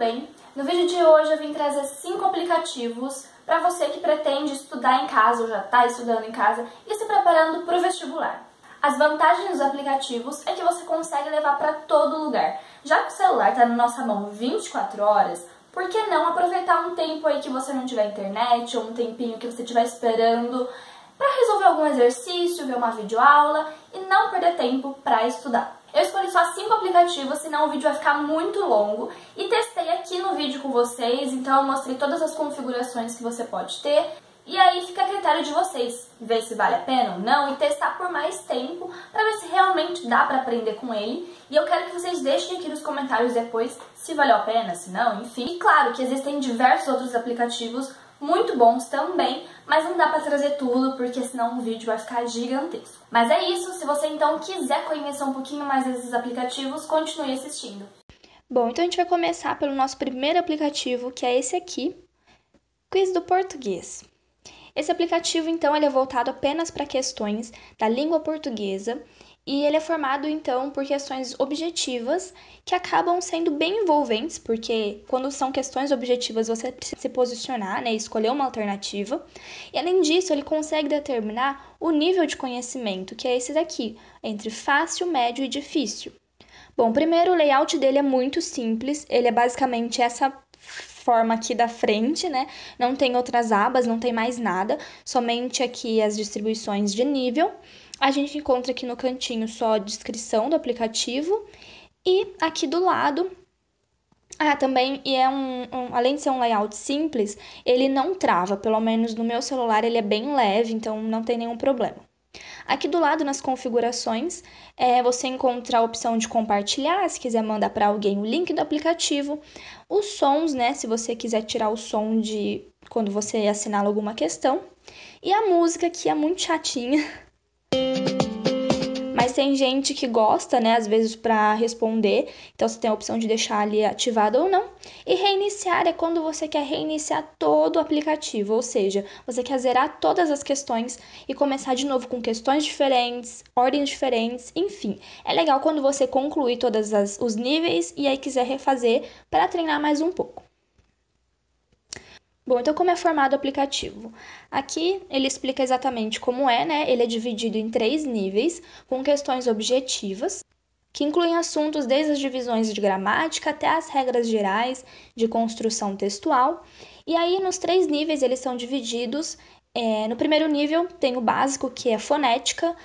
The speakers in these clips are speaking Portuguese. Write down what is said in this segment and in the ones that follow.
bem? No vídeo de hoje eu vim trazer 5 aplicativos para você que pretende estudar em casa ou já está estudando em casa e se preparando para o vestibular. As vantagens dos aplicativos é que você consegue levar para todo lugar. Já que o celular está na nossa mão 24 horas, por que não aproveitar um tempo aí que você não tiver internet ou um tempinho que você estiver esperando para resolver algum exercício, ver uma videoaula e não perder tempo para estudar. Eu escolhi só 5 aplicativos, senão o vídeo vai ficar muito longo, e testei aqui no vídeo com vocês, então eu mostrei todas as configurações que você pode ter, e aí fica a critério de vocês, ver se vale a pena ou não e testar por mais tempo para ver se realmente dá para aprender com ele. E eu quero que vocês deixem aqui nos comentários depois se valeu a pena, se não, enfim. E claro que existem diversos outros aplicativos muito bons também, mas não dá pra trazer tudo, porque senão o vídeo vai ficar gigantesco. Mas é isso, se você então quiser conhecer um pouquinho mais desses aplicativos, continue assistindo. Bom, então a gente vai começar pelo nosso primeiro aplicativo, que é esse aqui, Quiz do Português. Esse aplicativo, então, ele é voltado apenas para questões da língua portuguesa, e ele é formado, então, por questões objetivas que acabam sendo bem envolventes, porque quando são questões objetivas você precisa se posicionar, né, e escolher uma alternativa. E além disso, ele consegue determinar o nível de conhecimento, que é esse daqui, entre fácil, médio e difícil. Bom, primeiro o layout dele é muito simples, ele é basicamente essa forma aqui da frente, né? Não tem outras abas, não tem mais nada, somente aqui as distribuições de nível. A gente encontra aqui no cantinho só a descrição do aplicativo e aqui do lado, também além de ser um layout simples, ele não trava, pelo menos no meu celular ele é bem leve, então não tem nenhum problema. Aqui do lado, nas configurações, você encontra a opção de compartilhar, se quiser mandar para alguém o link do aplicativo, os sons, né, se você quiser tirar o som de quando você assinala alguma questão, e a música, que é muito chatinha. Mas tem gente que gosta, né, às vezes para responder, então você tem a opção de deixar ali ativado ou não. E reiniciar é quando você quer reiniciar todo o aplicativo, ou seja, você quer zerar todas as questões e começar de novo com questões diferentes, ordens diferentes, enfim. É legal quando você concluir todos os níveis e aí quiser refazer para treinar mais um pouco. Bom, então como é formado o aplicativo? Aqui ele explica exatamente como é, né? Ele é dividido em 3 níveis, com questões objetivas, que incluem assuntos desde as divisões de gramática até as regras gerais de construção textual. E aí, nos 3 níveis, eles são divididos. No primeiro nível, tem o básico, que é fonética,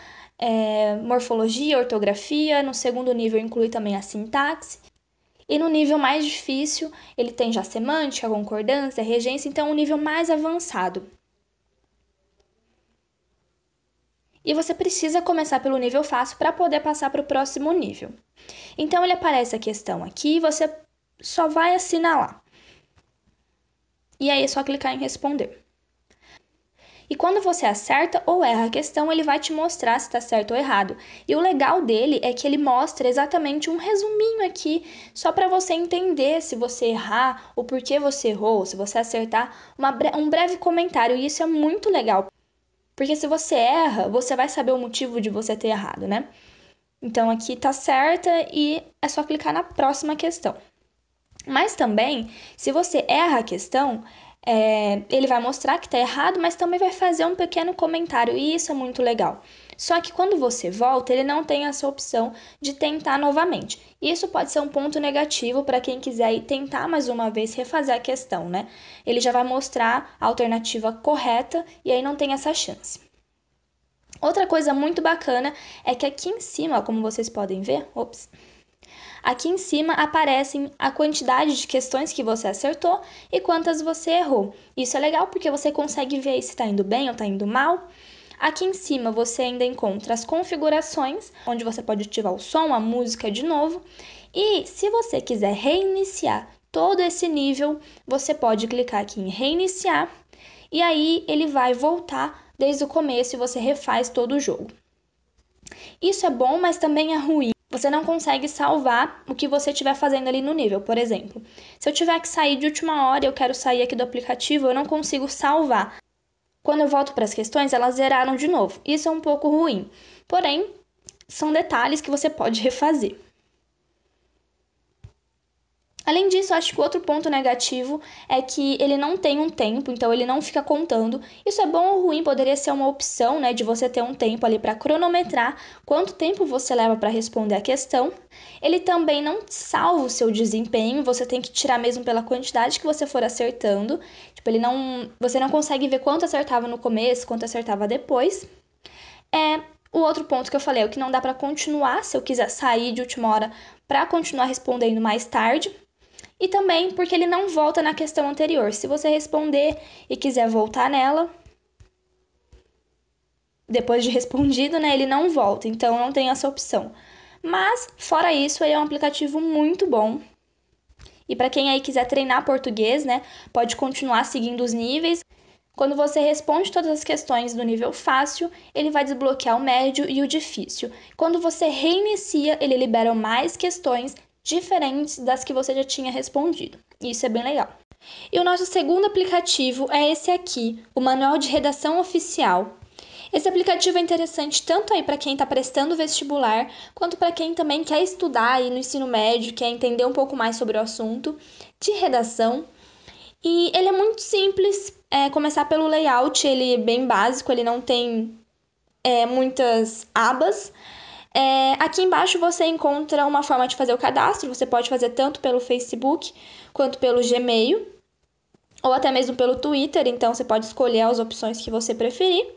morfologia, ortografia. No segundo nível, inclui também a sintaxe. E no nível mais difícil, ele tem já semântica, concordância, regência, então é um nível mais avançado. E você precisa começar pelo nível fácil para poder passar para o próximo nível. Então, ele aparece a questão aqui e você só vai assinalar. E aí é só clicar em responder. E quando você acerta ou erra a questão, ele vai te mostrar se está certo ou errado. E o legal dele é que ele mostra exatamente um resuminho aqui, só para você entender se você errar, o porquê você errou, se você acertar, um breve comentário. E isso é muito legal, porque se você erra, você vai saber o motivo de você ter errado, né? Então aqui tá certa e é só clicar na próxima questão. Mas também, se você erra a questão, ele vai mostrar que está errado, mas também vai fazer um pequeno comentário, e isso é muito legal. Só que quando você volta, ele não tem essa opção de tentar novamente. Isso pode ser um ponto negativo para quem quiser ir tentar mais uma vez refazer a questão, né? Ele já vai mostrar a alternativa correta e aí não tem essa chance. Outra coisa muito bacana é que aqui em cima, como vocês podem ver, aqui em cima aparecem a quantidade de questões que você acertou e quantas você errou. Isso é legal porque você consegue ver se está indo bem ou está indo mal. Aqui em cima você ainda encontra as configurações, onde você pode ativar o som, a música de novo. E se você quiser reiniciar todo esse nível, você pode clicar aqui em reiniciar e aí ele vai voltar desde o começo e você refaz todo o jogo. Isso é bom, mas também é ruim. Você não consegue salvar o que você estiver fazendo ali no nível. Por exemplo, se eu tiver que sair de última hora e eu quero sair aqui do aplicativo, eu não consigo salvar. Quando eu volto para as questões, elas zeraram de novo. Isso é um pouco ruim. Porém, são detalhes que você pode refazer. Além disso, acho que o outro ponto negativo é que ele não tem um tempo, então ele não fica contando. Isso é bom ou ruim, poderia ser uma opção, né, de você ter um tempo ali para cronometrar quanto tempo você leva para responder a questão. Ele também não salva o seu desempenho, você tem que tirar mesmo pela quantidade que você for acertando. Tipo, você não consegue ver quanto acertava no começo, quanto acertava depois. O outro ponto que eu falei é o que não dá para continuar, se eu quiser sair de última hora para continuar respondendo mais tarde. E também porque ele não volta na questão anterior. Se você responder e quiser voltar nela, depois de respondido, né, ele não volta. Então, não tem essa opção. Mas, fora isso, ele é um aplicativo muito bom. E para quem aí quiser treinar português, né, pode continuar seguindo os níveis. Quando você responde todas as questões do nível fácil, ele vai desbloquear o médio e o difícil. Quando você reinicia, ele libera mais questões diferentes das que você já tinha respondido. Isso é bem legal. E o nosso segundo aplicativo é esse aqui, o Manual de Redação Oficial. Esse aplicativo é interessante tanto aí para quem está prestando vestibular, quanto para quem também quer estudar aí no ensino médio, quer entender um pouco mais sobre o assunto de redação. E ele é muito simples, começar pelo layout, ele é bem básico, ele não tem muitas abas. Aqui embaixo você encontra uma forma de fazer o cadastro, você pode fazer tanto pelo Facebook quanto pelo Gmail, ou até mesmo pelo Twitter, então você pode escolher as opções que você preferir.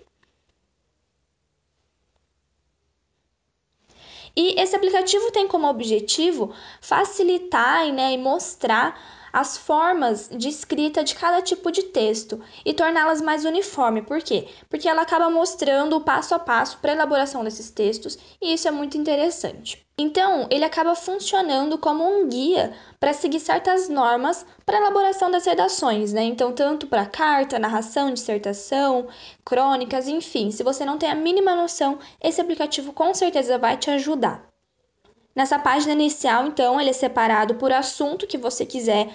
E esse aplicativo tem como objetivo facilitar, né, e mostrar as formas de escrita de cada tipo de texto e torná-las mais uniforme. Por quê? Porque ela acaba mostrando o passo a passo para a elaboração desses textos e isso é muito interessante. Então, ele acaba funcionando como um guia para seguir certas normas para a elaboração das redações, né? Então, tanto para carta, narração, dissertação, crônicas, enfim, se você não tem a mínima noção, esse aplicativo com certeza vai te ajudar. Nessa página inicial, então, ele é separado por assunto que você quiser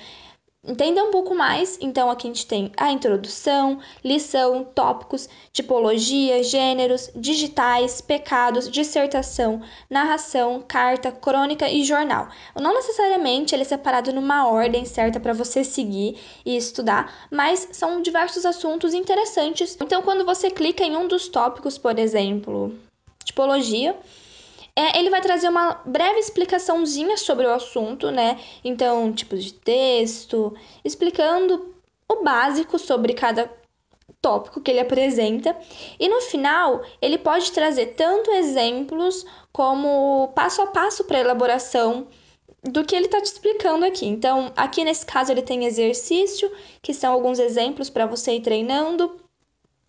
entender um pouco mais. Então, aqui a gente tem a introdução, lição, tópicos, tipologia, gêneros, digitais, pecados, dissertação, narração, carta, crônica e jornal. Não necessariamente ele é separado numa ordem certa para você seguir e estudar, mas são diversos assuntos interessantes. Então, quando você clica em um dos tópicos, por exemplo, tipologia, ele vai trazer uma breve explicaçãozinha sobre o assunto, né? Então, tipos de texto, explicando o básico sobre cada tópico que ele apresenta. E no final, ele pode trazer tanto exemplos como passo a passo para a elaboração do que ele está te explicando aqui. Então, aqui nesse caso, ele tem exercício, que são alguns exemplos para você ir treinando.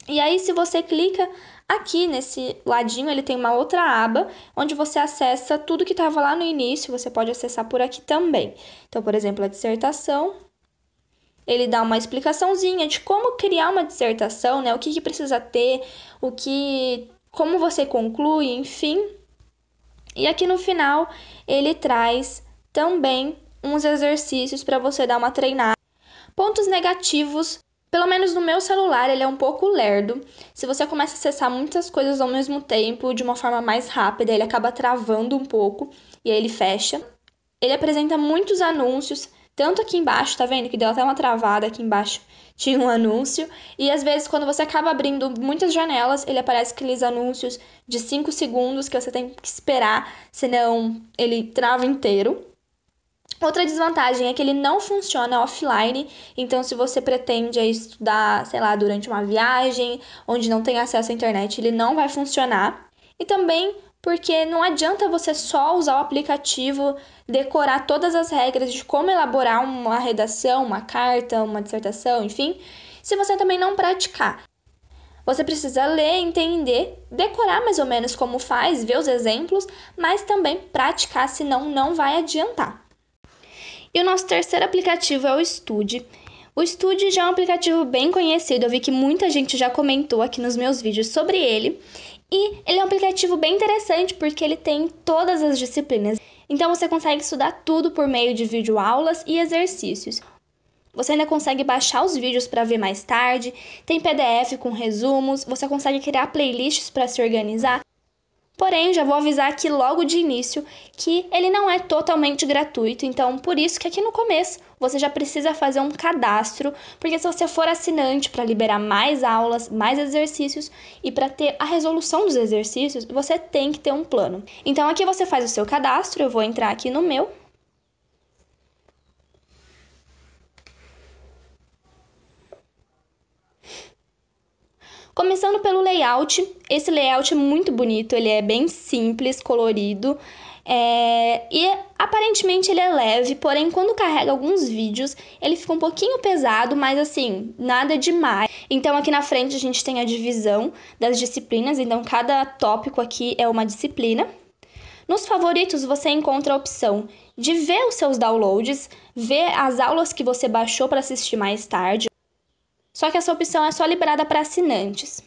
E aí, se você clica aqui nesse ladinho, ele tem uma outra aba, onde você acessa tudo que estava lá no início, você pode acessar por aqui também. Então, por exemplo, a dissertação, ele dá uma explicaçãozinha de como criar uma dissertação, né? O que precisa ter, como você conclui, enfim. E aqui no final, ele traz também uns exercícios para você dar uma treinada. Pontos negativos. Pelo menos no meu celular, ele é um pouco lerdo. Se você começa a acessar muitas coisas ao mesmo tempo, de uma forma mais rápida, ele acaba travando um pouco e aí ele fecha. Ele apresenta muitos anúncios, tanto aqui embaixo, tá vendo? Que deu até uma travada aqui embaixo. Tinha um anúncio. E às vezes, quando você acaba abrindo muitas janelas, ele aparece aqueles anúncios de 5 segundos que você tem que esperar, senão ele trava inteiro. Outra desvantagem é que ele não funciona offline, então se você pretende estudar, sei lá, durante uma viagem, onde não tem acesso à internet, ele não vai funcionar. E também porque não adianta você só usar o aplicativo, decorar todas as regras de como elaborar uma redação, uma carta, uma dissertação, enfim, se você também não praticar. Você precisa ler, entender, decorar mais ou menos como faz, ver os exemplos, mas também praticar, senão não vai adiantar. E o nosso terceiro aplicativo é o Estude. O Estude já é um aplicativo bem conhecido, eu vi que muita gente já comentou aqui nos meus vídeos sobre ele. E ele é um aplicativo bem interessante porque ele tem todas as disciplinas. Então você consegue estudar tudo por meio de videoaulas e exercícios. Você ainda consegue baixar os vídeos para ver mais tarde, tem PDF com resumos, você consegue criar playlists para se organizar. Porém, já vou avisar aqui logo de início que ele não é totalmente gratuito, então por isso que aqui no começo você já precisa fazer um cadastro, porque se você for assinante para liberar mais aulas, mais exercícios e para ter a resolução dos exercícios, você tem que ter um plano. Então aqui você faz o seu cadastro, eu vou entrar aqui no meu. Começando pelo layout, esse layout é muito bonito, ele é bem simples, colorido, e aparentemente ele é leve, porém quando carrega alguns vídeos ele fica um pouquinho pesado, mas assim, nada demais. Então aqui na frente a gente tem a divisão das disciplinas, então cada tópico aqui é uma disciplina. Nos favoritos você encontra a opção de ver os seus downloads, ver as aulas que você baixou para assistir mais tarde. Só que essa opção é só liberada para assinantes.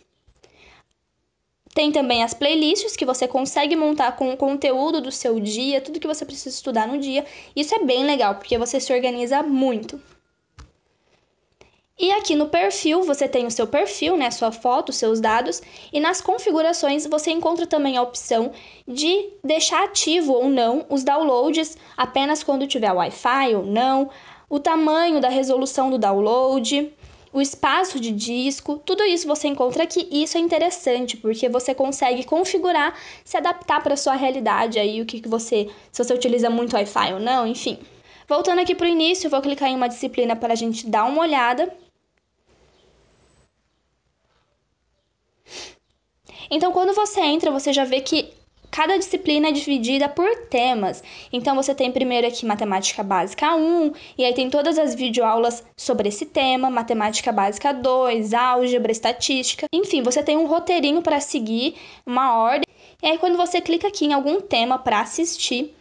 Tem também as playlists que você consegue montar com o conteúdo do seu dia, tudo que você precisa estudar no dia. Isso é bem legal, porque você se organiza muito. E aqui no perfil, você tem o seu perfil, né, sua foto, seus dados. E nas configurações, você encontra também a opção de deixar ativo ou não os downloads apenas quando tiver Wi-Fi ou não, o tamanho da resolução do download, o espaço de disco, tudo isso você encontra aqui e isso é interessante porque você consegue configurar, se adaptar para a sua realidade aí, se você utiliza muito Wi-Fi ou não, enfim. Voltando aqui para o início, eu vou clicar em uma disciplina para a gente dar uma olhada. Então, quando você entra, você já vê que cada disciplina é dividida por temas. Então, você tem primeiro aqui Matemática Básica 1, e aí tem todas as videoaulas sobre esse tema, Matemática Básica 2, Álgebra, Estatística. Enfim, você tem um roteirinho para seguir, uma ordem. E aí, quando você clica aqui em algum tema para assistir,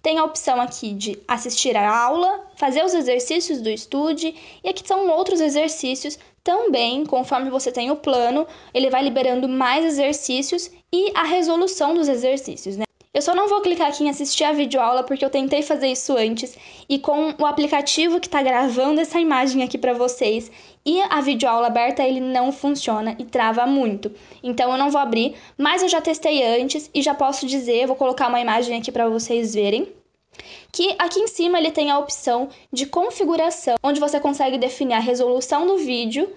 tem a opção aqui de assistir a aula, fazer os exercícios do estude, e aqui são outros exercícios também, conforme você tem o plano, ele vai liberando mais exercícios e a resolução dos exercícios, né? Eu só não vou clicar aqui em assistir a videoaula porque eu tentei fazer isso antes e com o aplicativo que está gravando essa imagem aqui para vocês e a videoaula aberta, ele não funciona e trava muito. Então eu não vou abrir, mas eu já testei antes e já posso dizer, vou colocar uma imagem aqui para vocês verem, que aqui em cima ele tem a opção de configuração, onde você consegue definir a resolução do vídeo,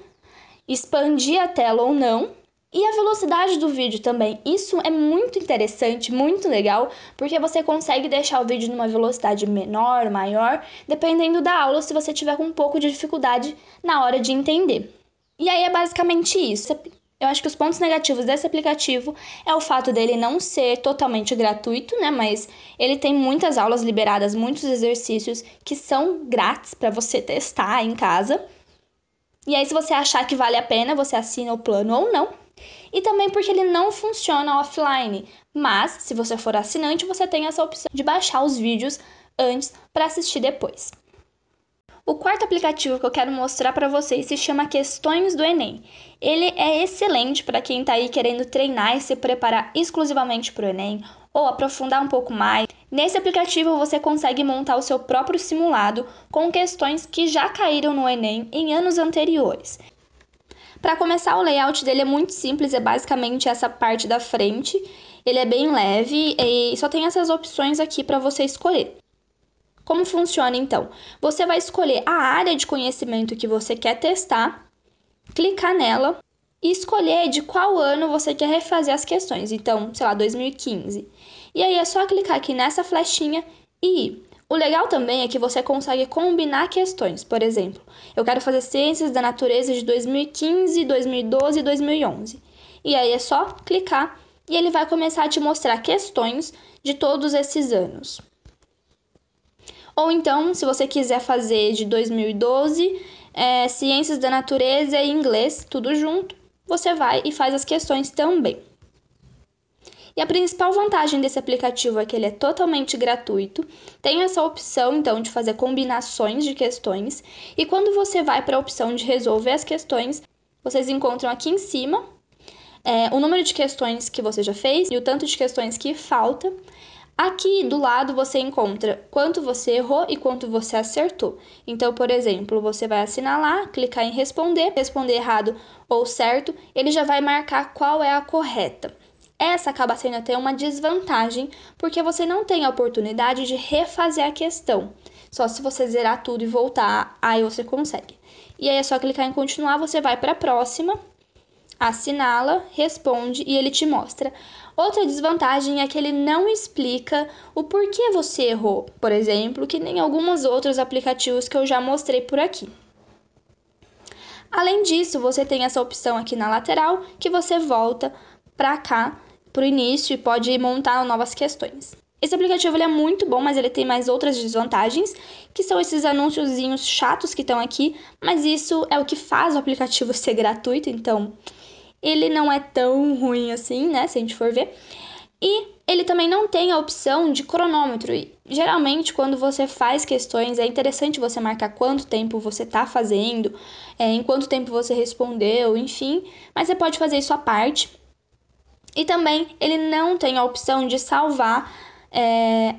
expandir a tela ou não, e a velocidade do vídeo também. Isso é muito interessante, muito legal, porque você consegue deixar o vídeo numa velocidade menor, maior, dependendo da aula, se você tiver com um pouco de dificuldade na hora de entender. E aí é basicamente isso. Eu acho que os pontos negativos desse aplicativo é o fato dele não ser totalmente gratuito, né? Mas ele tem muitas aulas liberadas, muitos exercícios que são grátis para você testar em casa. E aí, se você achar que vale a pena, você assina o plano ou não. E também porque ele não funciona offline. Mas, se você for assinante, você tem essa opção de baixar os vídeos antes para assistir depois. O quarto aplicativo que eu quero mostrar para vocês se chama Questões do Enem. Ele é excelente para quem está aí querendo treinar e se preparar exclusivamente para o Enem ou aprofundar um pouco mais. Nesse aplicativo você consegue montar o seu próprio simulado com questões que já caíram no Enem em anos anteriores. Para começar, o layout dele é muito simples, é basicamente essa parte da frente. Ele é bem leve e só tem essas opções aqui para você escolher. Como funciona então? Você vai escolher a área de conhecimento que você quer testar, clicar nela e escolher de qual ano você quer refazer as questões. Então, sei lá, 2015. E aí é só clicar aqui nessa flechinha e ir. O legal também é que você consegue combinar questões. Por exemplo, eu quero fazer Ciências da Natureza de 2015, 2012 e 2011. E aí é só clicar e ele vai começar a te mostrar questões de todos esses anos. Ou então, se você quiser fazer de 2012, Ciências da Natureza e Inglês, tudo junto, você vai e faz as questões também. E a principal vantagem desse aplicativo é que ele é totalmente gratuito, tem essa opção, então, de fazer combinações de questões, e quando você vai para a opção de resolver as questões, vocês encontram aqui em cima o número de questões que você já fez e o tanto de questões que falta. Aqui do lado você encontra quanto você errou e quanto você acertou. Então, por exemplo, você vai assinalar, clicar em responder errado ou certo, ele já vai marcar qual é a correta. essa acaba sendo até uma desvantagem, porque você não tem a oportunidade de refazer a questão. Só se você zerar tudo e voltar, aí você consegue. E aí é só clicar em continuar, você vai para a próxima, assinala, responde e ele te mostra. Outra desvantagem é que ele não explica o porquê você errou, por exemplo, que nem alguns outros aplicativos que eu já mostrei por aqui. Além disso, você tem essa opção aqui na lateral que você volta para cá, para o início, e pode montar novas questões. Esse aplicativo ele é muito bom, mas ele tem mais outras desvantagens, que são esses anúnciozinhos chatos que estão aqui, mas isso é o que faz o aplicativo ser gratuito, então ele não é tão ruim assim, né, se a gente for ver. E ele também não tem a opção de cronômetro. E, geralmente, quando você faz questões, é interessante você marcar quanto tempo você está fazendo, em quanto tempo você respondeu, enfim. Mas você pode fazer isso à parte. E também ele não tem a opção de salvar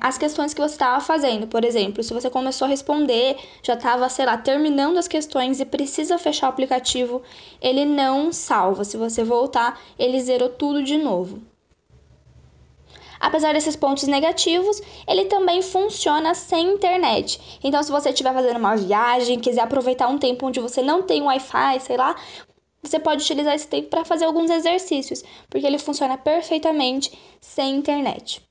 as questões que você estava fazendo. Por exemplo, se você começou a responder, já estava, sei lá, terminando as questões e precisa fechar o aplicativo, ele não salva. Se você voltar, ele zerou tudo de novo. Apesar desses pontos negativos, ele também funciona sem internet. Então, se você estiver fazendo uma viagem, quiser aproveitar um tempo onde você não tem Wi-Fi, sei lá, você pode utilizar esse tempo para fazer alguns exercícios, porque ele funciona perfeitamente sem internet.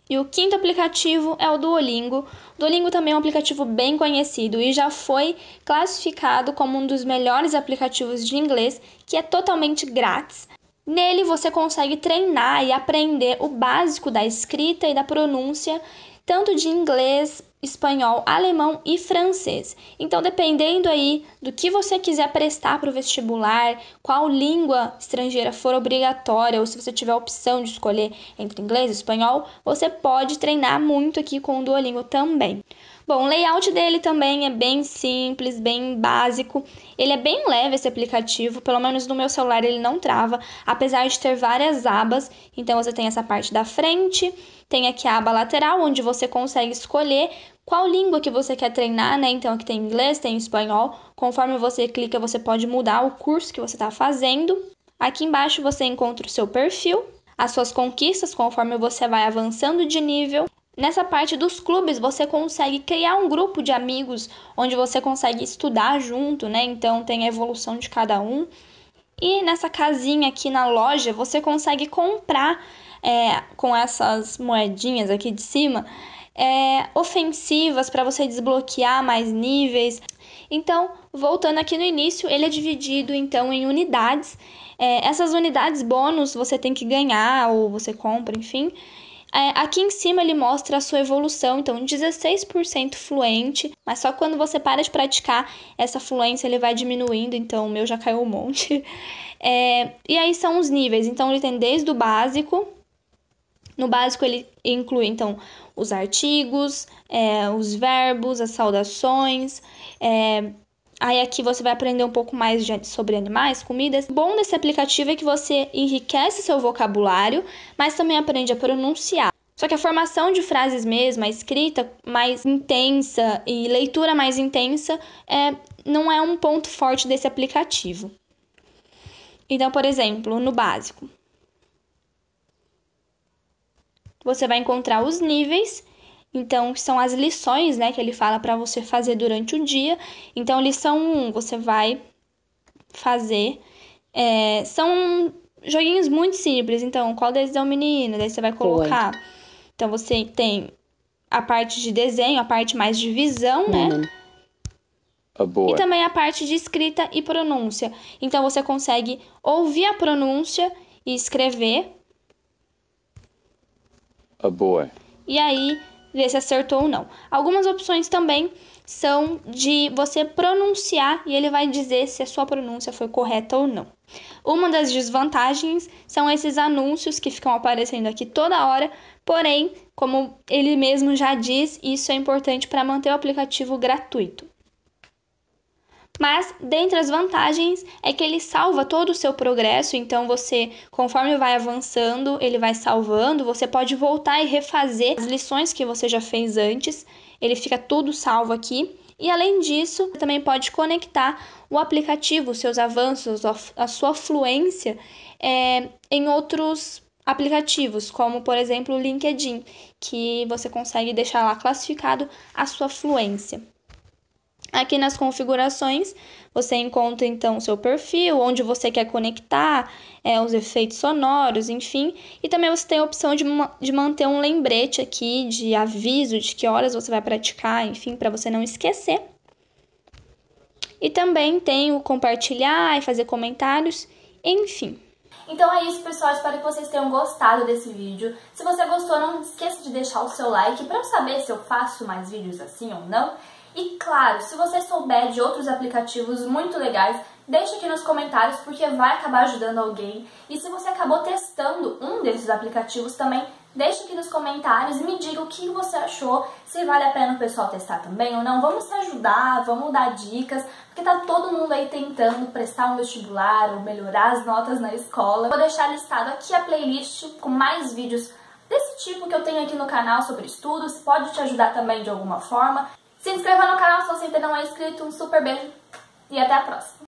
E o quinto aplicativo é o Duolingo. O Duolingo também é um aplicativo bem conhecido e já foi classificado como um dos melhores aplicativos de inglês, que é totalmente grátis. Nele você consegue treinar e aprender o básico da escrita e da pronúncia, tanto de inglês, espanhol, alemão e francês. Então, dependendo aí do que você quiser prestar para o vestibular, qual língua estrangeira for obrigatória, ou se você tiver a opção de escolher entre inglês e espanhol, você pode treinar muito aqui com o Duolingo também. Bom, o layout dele também é bem simples, bem básico. Ele é bem leve, esse aplicativo, pelo menos no meu celular ele não trava, apesar de ter várias abas. Então você tem essa parte da frente, tem aqui a aba lateral, onde você consegue escolher qual língua que você quer treinar, né? Então aqui tem inglês, tem espanhol. Conforme você clica, você pode mudar o curso que você está fazendo. Aqui embaixo você encontra o seu perfil, as suas conquistas, conforme você vai avançando de nível. Nessa parte dos clubes, você consegue criar um grupo de amigos onde você consegue estudar junto, né? Então tem a evolução de cada um. E nessa casinha aqui na loja, você consegue comprar com essas moedinhas aqui de cima ofensivas para você desbloquear mais níveis. Então, voltando aqui no início, ele é dividido então em unidades. Essas unidades bônus você tem que ganhar ou você compra, enfim. Aqui em cima ele mostra a sua evolução, então 16% fluente, mas só quando você para de praticar essa fluência ele vai diminuindo, então o meu já caiu um monte. E aí são os níveis, então ele tem desde o básico. No básico ele inclui então os artigos, os verbos, as saudações. Aí aqui você vai aprender um pouco mais sobre animais, comidas. O bom desse aplicativo é que você enriquece seu vocabulário, mas também aprende a pronunciar. Só que a formação de frases mesmo, a escrita mais intensa e leitura mais intensa não é um ponto forte desse aplicativo. Então, por exemplo, no básico, você vai encontrar os níveis. Então, são as lições, né, que ele fala para você fazer durante o dia. Então, lição 1, você vai fazer. São joguinhos muito simples. Então, qual deles é o menino? Daí você vai colocar. Então, você tem a parte de desenho, a parte mais de visão, né? E também a parte de escrita e pronúncia. Então, você consegue ouvir a pronúncia e escrever. A boy. E aí ver se acertou ou não. Algumas opções também são de você pronunciar e ele vai dizer se a sua pronúncia foi correta ou não. Uma das desvantagens são esses anúncios que ficam aparecendo aqui toda hora, porém, como ele mesmo já diz, isso é importante para manter o aplicativo gratuito. Mas, dentre as vantagens, é que ele salva todo o seu progresso, então você, conforme vai avançando, ele vai salvando, você pode voltar e refazer as lições que você já fez antes, ele fica tudo salvo aqui. E além disso, você também pode conectar o aplicativo, os seus avanços, a sua fluência em outros aplicativos, como por exemplo o LinkedIn, que você consegue deixar lá classificado a sua fluência. Aqui nas configurações, você encontra então o seu perfil, onde você quer conectar, os efeitos sonoros, enfim. E também você tem a opção de manter um lembrete aqui, de aviso de que horas você vai praticar, enfim, para você não esquecer. E também tem o compartilhar e fazer comentários, enfim. Então é isso, pessoal. Espero que vocês tenham gostado desse vídeo. Se você gostou, não esqueça de deixar o seu like para eu saber se eu faço mais vídeos assim ou não. E claro, se você souber de outros aplicativos muito legais, deixe aqui nos comentários porque vai acabar ajudando alguém. E se você acabou testando um desses aplicativos também, deixe aqui nos comentários e me diga o que você achou, se vale a pena o pessoal testar também ou não. Vamos se ajudar, vamos dar dicas, porque tá todo mundo aí tentando prestar um vestibular ou melhorar as notas na escola. Vou deixar listado aqui a playlist com mais vídeos desse tipo que eu tenho aqui no canal sobre estudos, pode te ajudar também de alguma forma. Se inscreva no canal se você ainda não é inscrito, um super beijo e até a próxima!